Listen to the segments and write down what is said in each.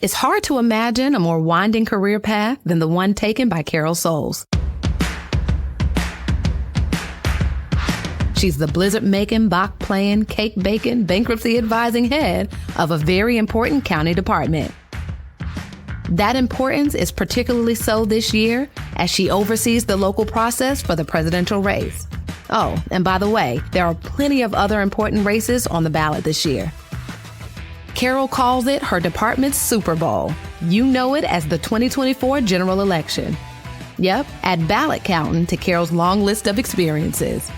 It's hard to imagine a more winding career path than the one taken by Carol Souls. She's the Blizzard-makin, Bach-playin, cake-bakin, bankruptcy advising head of a very important county department. That importance is particularly so this year as she oversees the local process for the presidential race. Oh, and by the way, there are plenty of other important races on the ballot this year. Carol calls it her department's Super Bowl. You know it as the 2024 general election. Yep, add ballot counting to Carol's long list of experiences.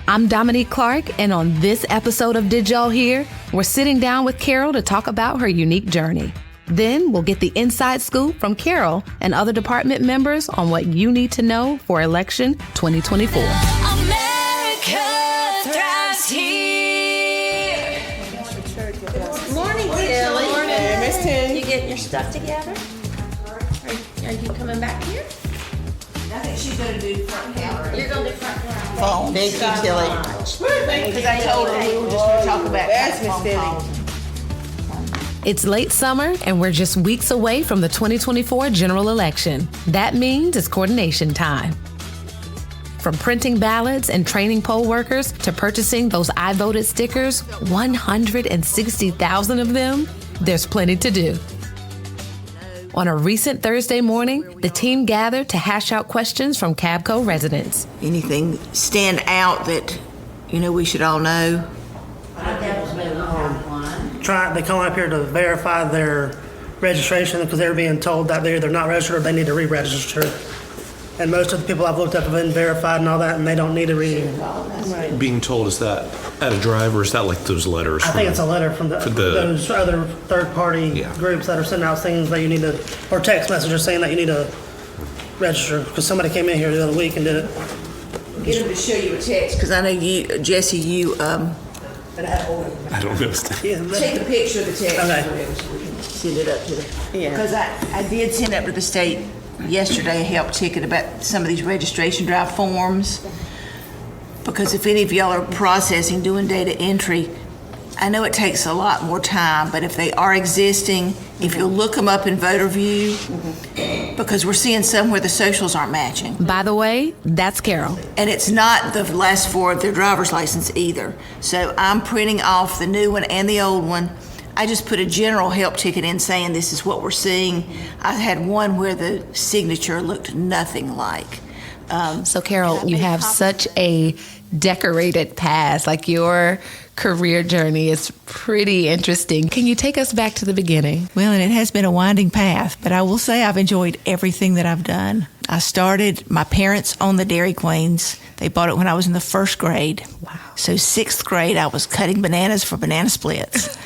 I'm Dominique Clark, and on this episode of Did Y'all Hear, we're sitting down with Carol to talk about her unique journey. Then we'll get the inside scoop from Carol and other department members on what you need to know for election 2024. America thrives here. Morning, Tilly. Hey, Miss Tim. You getting your stuff together? Are you coming back here? I think she's gonna do front counter. You're gonna do front counter. Phone. Thank you, Tilly. Because I told her we were just gonna talk about phone calls. It's late summer, and we're just weeks away from the 2024 general election. That means it's coordination time. From printing ballots and training poll workers to purchasing those I voted stickers, 160,000 of them, there's plenty to do. On a recent Thursday morning, the team gathered to hash out questions from Cabco residents. Anything stand out that, we should all know? They come up here to verify their registration because they're being told that they're either not registered or they need to re-register. And most of the people I've looked up have been verified and all that, and they don't need to Being told, is that at a drive or is that like those letters? I think it's a letter from those other third-party groups that are sending out things that you need to, or text messages saying that you need to register, because somebody came in here the other week and did it. Get them to show you a text, because I know you, Jesse, I don't know. take a picture of the text. Okay. So we can send it up to them. Because I did send up to the state yesterday a help ticket about some of these registration drive forms. Because if any of y'all are processing, doing data entry, I know it takes a lot more time, but if they are existing, if you'll look them up in voter view, because we're seeing some where the socials aren't matching. By the way, that's Carol. And it's not the last four of their driver's license either. So I'm printing off the new one and the old one. I just put a general help ticket in saying this is what we're seeing. I had one where the signature looked nothing like. So Carol, you have such a decorated past, like your career journey is pretty interesting. Can you take us back to the beginning? Well, and it has been a winding path, but I will say I've enjoyed everything that I've done. I started, my parents owned the Dairy Queens. They bought it when I was in the first grade. Wow. So 6th grade, I was cutting bananas for banana splits.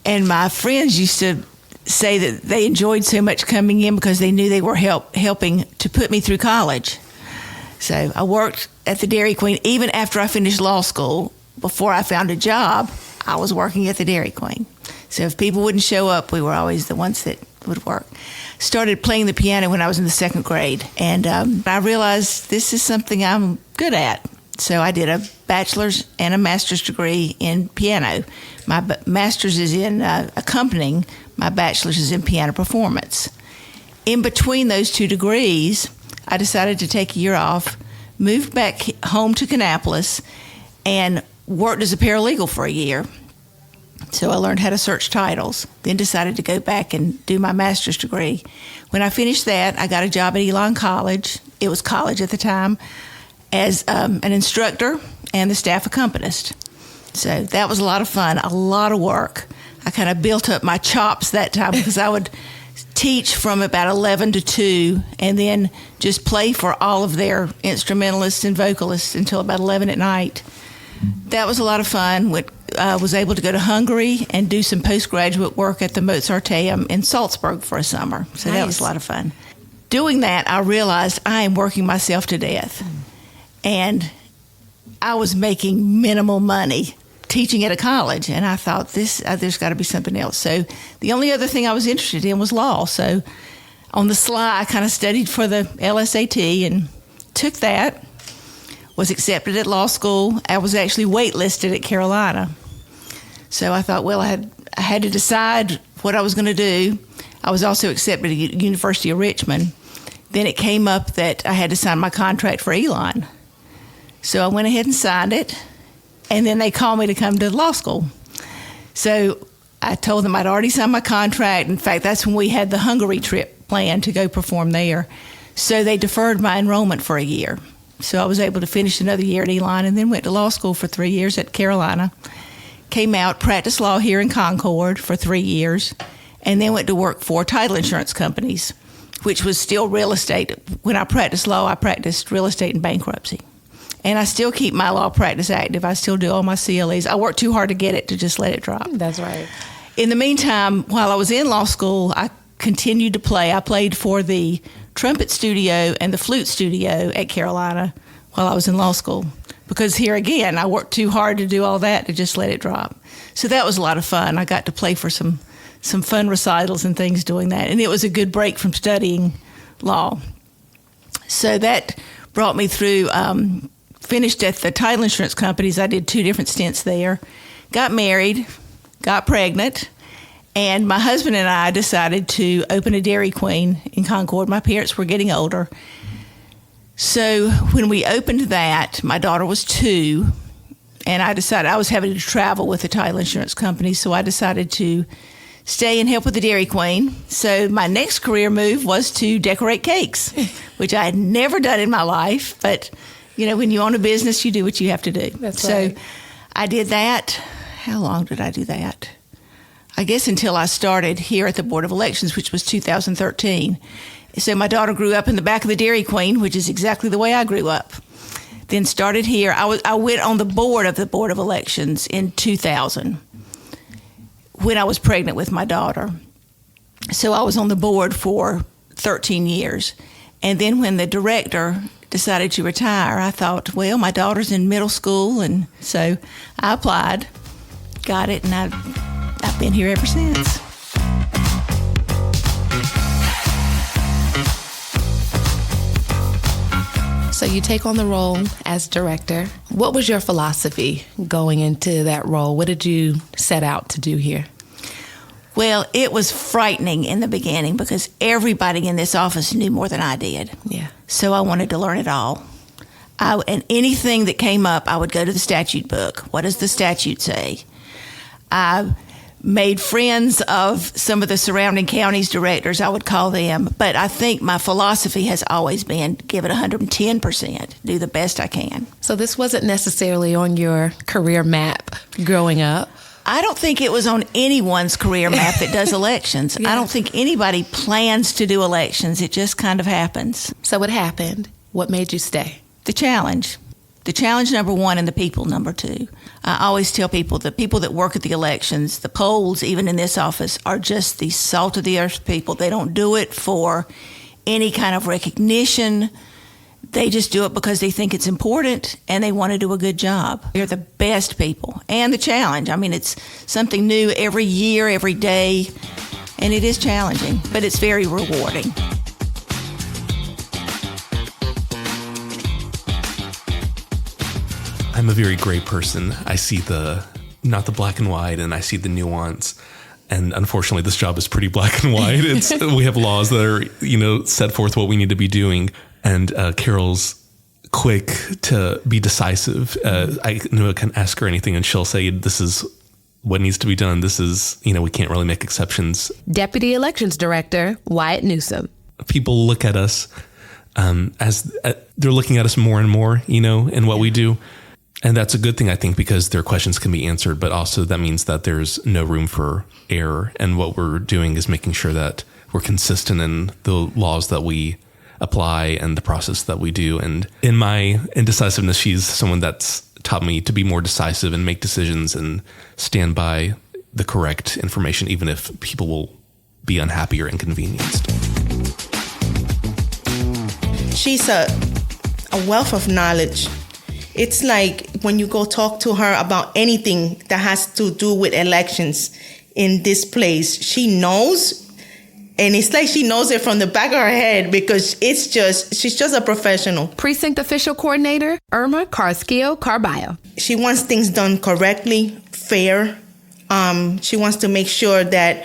And my friends used to say that they enjoyed so much coming in because they knew they were helping to put me through college. So I worked at the Dairy Queen even after I finished law school. Before I found a job, I was working at the Dairy Queen. So if people wouldn't show up, we were always the ones that would work. Started playing the piano when I was in the 2nd grade. And I realized this is something I'm good at. So I did a bachelor's and a master's degree in piano. My master's is in accompanying. My bachelor's is in piano performance. In between those 2 degrees, I decided to take a year off, moved back home to Kannapolis, and worked as a paralegal for a year. So I learned how to search titles, then decided to go back and do my master's degree. When I finished that, I got a job at Elon College. It was college at the time, as an instructor and the staff accompanist. So that was a lot of fun, a lot of work. I kind of built up my chops that time because I would teach from about 11 to 2 and then just play for all of their instrumentalists and vocalists until about 11 at night. That was a lot of fun. Was able to go to Hungary and do some postgraduate work at the Mozarteum in Salzburg for a summer. So That was a lot of fun. Doing that, I realized I am working myself to death. And I was making minimal money teaching at a college. And I thought, there's got to be something else. So the only other thing I was interested in was law. So on the sly, I kind of studied for the LSAT and took that. Was accepted at law school. I was actually waitlisted at Carolina. So I thought, well, I I had to decide what I was going to do. I was also accepted at University of Richmond. Then it came up that I had to sign my contract for Elon. So I went ahead and signed it, and then they called me to come to law school. So I told them I'd already signed my contract. In fact, that's when we had the Hungary trip planned to go perform there. So they deferred my enrollment for a year. So I was able to finish another year at Elon and then went to law school for 3 years at Carolina. Came out, practiced law here in Concord for 3 years, and then went to work for title insurance companies, which was still real estate. When I practiced law, I practiced real estate and bankruptcy. And I still keep my law practice active. I still do all my CLEs. I worked too hard to get it to just let it drop. That's right. In the meantime, while I was in law school, I continued to play. I played for the trumpet studio and the flute studio at Carolina while I was in law school. Because here again, I worked too hard to do all that to just let it drop. So that was a lot of fun. I got to play for some fun recitals and things doing that. And it was a good break from studying law. So that brought me through, finished at the title insurance companies. I did 2 different stints there. Got married, got pregnant, and my husband and I decided to open a Dairy Queen in Concord. My parents were getting older. So when we opened that, my daughter was 2, and I decided I was having to travel with the title insurance company, so I decided to stay and help with the Dairy Queen. So my next career move was to decorate cakes, which I had never done in my life. But, when you own a business, you do what you have to do. That's right. So I did that. How long did I do that? I guess until I started here at the Board of Elections, which was 2013. So my daughter grew up in the back of the Dairy Queen, which is exactly the way I grew up. Then started here. I went on the board of the Board of Elections in 2000 when I was pregnant with my daughter. So I was on the board for 13 years. And then when the director decided to retire, I thought, well, my daughter's in middle school. And so I applied, got it, and I've been here ever since. So you take on the role as director. What was your philosophy going into that role? What did you set out to do here? Well, it was frightening in the beginning because everybody in this office knew more than I did. Yeah. So I wanted to learn it all. And anything that came up, I would go to the statute book. What does the statute say? I made friends of some of the surrounding counties directors. I would call them. But I think my philosophy has always been give it 110%, do the best I can. So this wasn't necessarily on your career map growing up. I don't think it was on anyone's career map that does elections. Yeah. I don't think anybody plans to do elections. It just kind of happens. So it happened. What made you stay? The challenge. The challenge number 1 and the people number 2. I always tell people, the people that work at the elections, the polls, even in this office, are just the salt of the earth people. They don't do it for any kind of recognition. They just do it because they think it's important and they want to do a good job. They're the best people. And the challenge. I mean, it's something new every year, every day, and it is challenging, but it's very rewarding. I'm a very gray person. I see not the black and white, and I see the nuance. And unfortunately, this job is pretty black and white. We have laws that are, set forth what we need to be doing. And Carol's quick to be decisive. I can ask her anything, and she'll say, "This is what needs to be done. This is, we can't really make exceptions." Deputy Elections Director Wyatt Newsome. People look at us as they're looking at us more and more, in what we do. And that's a good thing, I think, because their questions can be answered, but also that means that there's no room for error. And what we're doing is making sure that we're consistent in the laws that we apply and the process that we do. And in my indecisiveness, she's someone that's taught me to be more decisive and make decisions and stand by the correct information, even if people will be unhappy or inconvenienced. She's a wealth of knowledge. It's like when you go talk to her about anything that has to do with elections in this place, she knows, and it's like she knows it from the back of her head because she's just a professional. Precinct Official Coordinator Irma Carrasquillo-Carballo. She wants things done correctly, fair, She wants to make sure that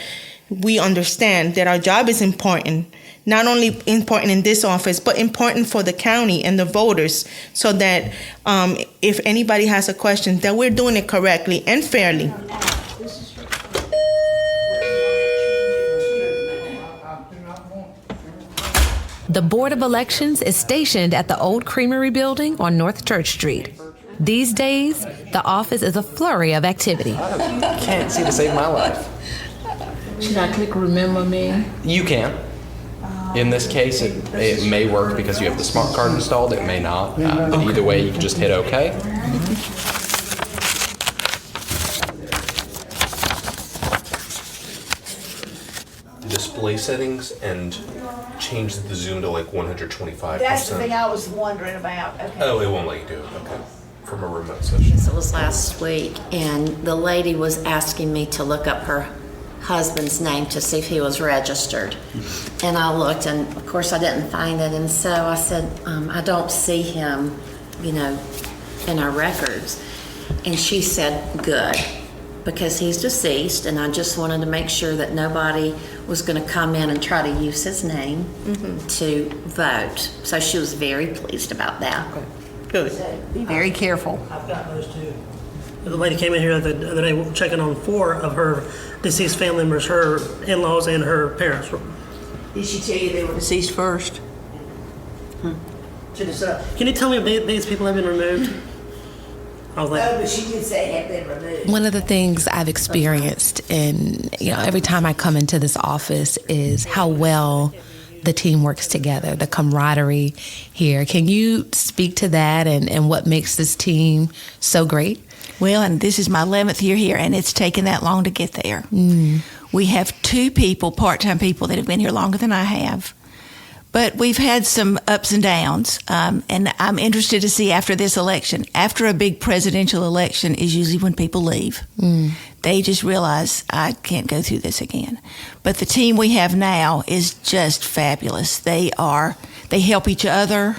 we understand that our job is important, not only important in this office, but important for the county and the voters, so that if anybody has a question, that we're doing it correctly and fairly. The Board of Elections is stationed at the Old Creamery Building on North Church Street. These days, the office is a flurry of activity. Can't see to save my life. Should I click remember me? You can. In this case, it may work because you have the smart card installed. It may not. But either way, you can just hit OK. Display settings and change the zoom to like 125%. That's the thing I was wondering about. Okay. Oh, it won't let you do it. Okay. From a remote session. It was last week, and the lady was asking me to look up her husband's name to see if he was registered. And I looked, and of course I didn't find it, and so I said, I don't see him, in our records. And she said, good, because he's deceased, and I just wanted to make sure that nobody was going to come in and try to use his name to vote. So she was very pleased about that. Good. Be very careful. I've got those too. The lady came in here the other day checking on 4 of her deceased family members, her in-laws and her parents. Did she tell you they were deceased first? She just said, can you tell me if these people have been removed? I was like, But she did say have been removed. One of the things I've experienced every time I come into this office is how well the team works together, the camaraderie here. Can you speak to that and what makes this team so great? Well, and this is my 11th year here, and it's taken that long to get there. We have 2 people, part-time people, that have been here longer than I have. But we've had some ups and downs, and I'm interested to see after this election. After a big presidential election is usually when people leave. They just realize, I can't go through this again. But the team we have now is just fabulous. They help each other.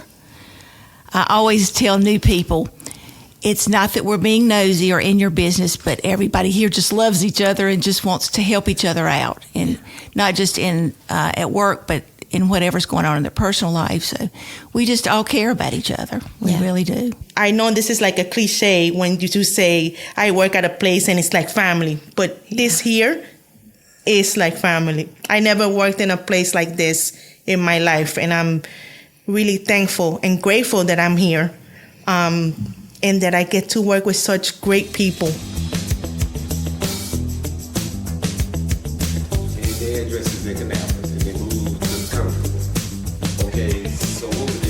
I always tell new people, it's not that we're being nosy or in your business, but everybody here just loves each other and just wants to help each other out, and not just in at work, but in whatever's going on in their personal life. So we just all care about each other. We really do. I know this is like a cliche when you do say, I work at a place and it's like family, but this here is like family. I never worked in a place like this in my life, and I'm really thankful and grateful that I'm here, and that I get to work with such great people.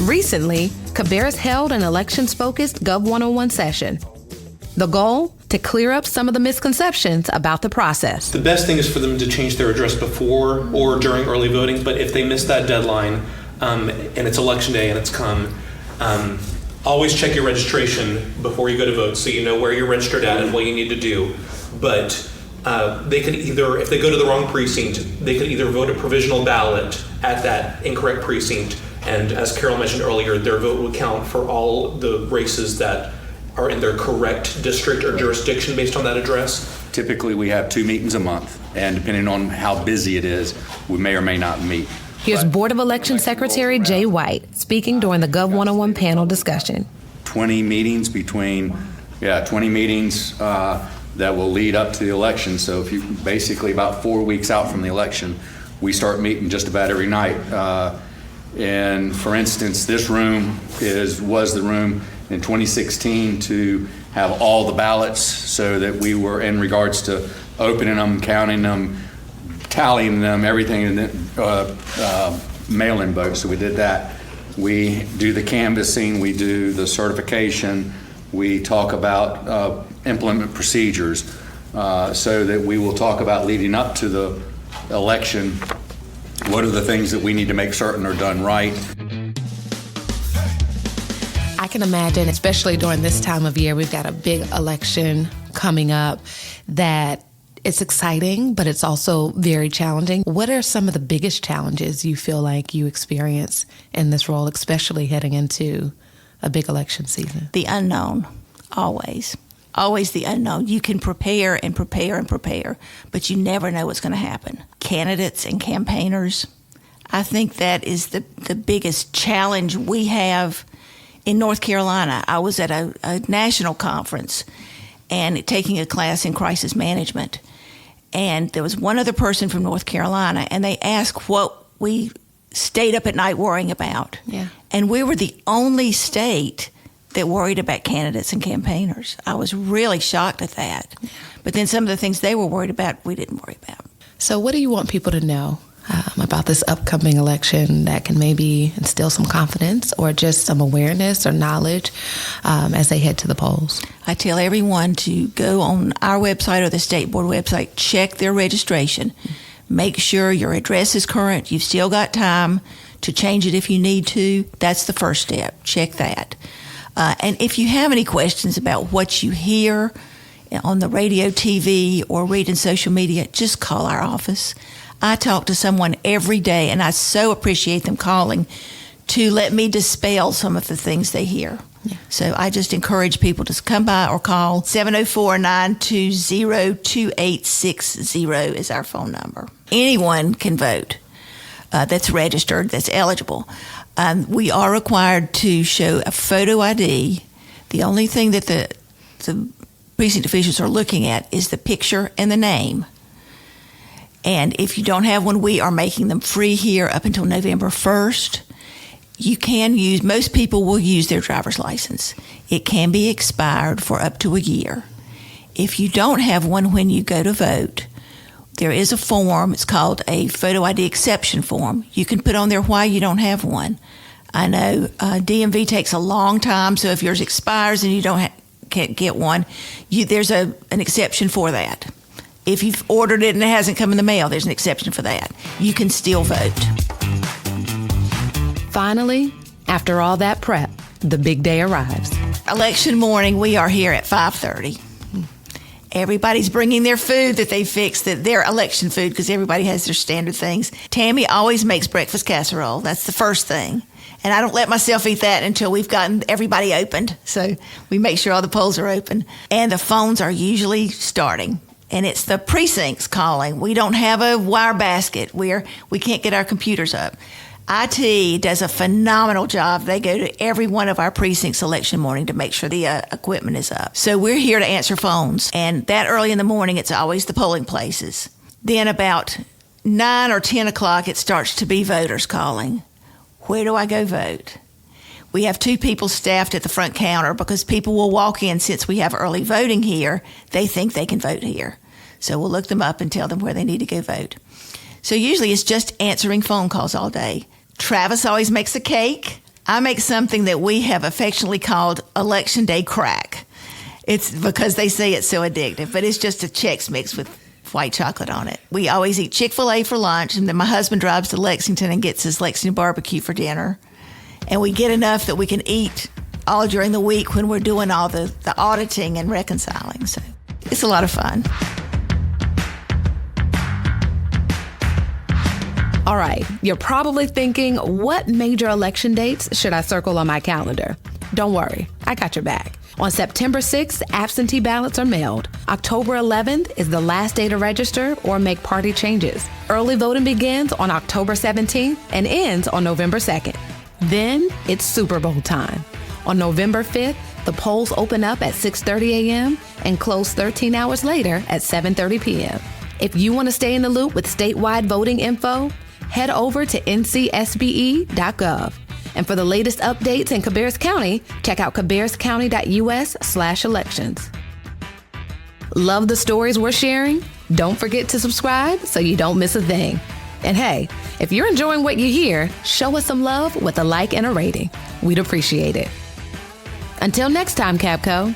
Recently, Cabarrus held an elections-focused Gov 101 session. The goal? To clear up some of the misconceptions about the process. The best thing is for them to change their address before or during early voting, but if they miss that deadline and it's election day and it's come, always check your registration before you go to vote so you know where you're registered at and what you need to do. But they could either, if they go to the wrong precinct, they could either vote a provisional ballot at that incorrect precinct, and as Carol mentioned earlier, their vote would count for all the races that are in their correct district or jurisdiction based on that address. Typically, we have 2 meetings a month, and depending on how busy it is, we may or may not meet. Here's Board of Election Secretary Jay Wyatt speaking during the Gov 101 panel discussion. 20 meetings that will lead up to the election. So if you basically about 4 weeks out from the election, we start meeting just about every night. And for instance, this room was the room in 2016 to have all the ballots, so that we were, in regards to opening them, counting them, tallying them, everything, and then mail-in votes. So we did that. We do the canvassing, we do the certification, we talk about implement procedures, so that we will talk about leading up to the election. What are the things that we need to make certain are done right? I can imagine, especially during this time of year, we've got a big election coming up, that it's exciting, but it's also very challenging. What are some of the biggest challenges you feel like you experience in this role, especially heading into a big election season? The unknown, always. always the unknown. You can prepare and prepare and prepare, but you never know what's going to happen. Candidates and campaigners, I think that is the biggest challenge we have in North Carolina. I was at a national conference and taking a class in crisis management, and there was one other person from North Carolina, and they asked what we stayed up at night worrying about. Yeah. And we were the only state that worried about candidates and campaigners. I was really shocked at that. But then some of the things they were worried about, we didn't worry about. So what do you want people to know about this upcoming election that can maybe instill some confidence or just some awareness or knowledge as they head to the polls? I tell everyone to go on our website or the state board website, check their registration. Make sure your address is current. You've still got time to change it if you need to. That's the first step. Check that. And if you have any questions about what you hear on the radio, TV, or read in social media, just call our office. I talk to someone every day, and I so appreciate them calling to let me dispel some of the things they hear. Yeah. So I just encourage people to come by or call 704-920-2860 is our phone number. Anyone can vote that's registered, that's eligible. We are required to show a photo ID. The only thing that the precinct officials are looking at is the picture and the name. And if you don't have one, we are making them free here up until November 1st. You can use, most people will use their driver's license. It can be expired for up to a year. If you don't have one when you go to vote, there is a form. It's called a photo ID exception form. You can put on there why you don't have one. I know DMV takes a long time, so if yours expires and you can't get one, there's an exception for that. If you've ordered it and it hasn't come in the mail, there's an exception for that. You can still vote. Finally, after all that prep, the big day arrives. Election morning, we are here at 5:30. Everybody's bringing their food that they fixed, their election food, because everybody has their standard things. Tammy always makes breakfast casserole. That's the first thing. And I don't let myself eat that until we've gotten everybody opened. So we make sure all the polls are open. And the phones are usually starting. And it's the precincts calling. We don't have a wire basket. We can't get our computers up. IT does a phenomenal job. They go to every one of our precincts election morning to make sure the equipment is up. So we're here to answer phones. And that early in the morning, it's always the polling places. Then about 9 or 10 o'clock, it starts to be voters calling. Where do I go vote? We have 2 people staffed at the front counter because people will walk in. Since we have early voting here, they think they can vote here. So we'll look them up and tell them where they need to go vote. So usually it's just answering phone calls all day. Travis always makes a cake. I make something that we have affectionately called Election Day Crack. It's because they say it's so addictive, but it's just a Chex Mix with white chocolate on it. We always eat Chick-fil-A for lunch, and then my husband drives to Lexington and gets his Lexington barbecue for dinner. And we get enough that we can eat all during the week when we're doing all the auditing and reconciling. So it's a lot of fun. All right, you're probably thinking, what major election dates should I circle on my calendar? Don't worry, I got your back. On September 6th, absentee ballots are mailed. October 11th is the last day to register or make party changes. Early voting begins on October 17th and ends on November 2nd. Then it's Super Bowl time. On November 5th, the polls open up at 6:30 a.m. and close 13 hours later at 7:30 p.m. If you want to stay in the loop with statewide voting info, head over to ncsbe.gov. And for the latest updates in Cabarrus County, check out cabarruscounty.us/elections. Love the stories we're sharing? Don't forget to subscribe so you don't miss a thing. And hey, if you're enjoying what you hear, show us some love with a like and a rating. We'd appreciate it. Until next time, Capco.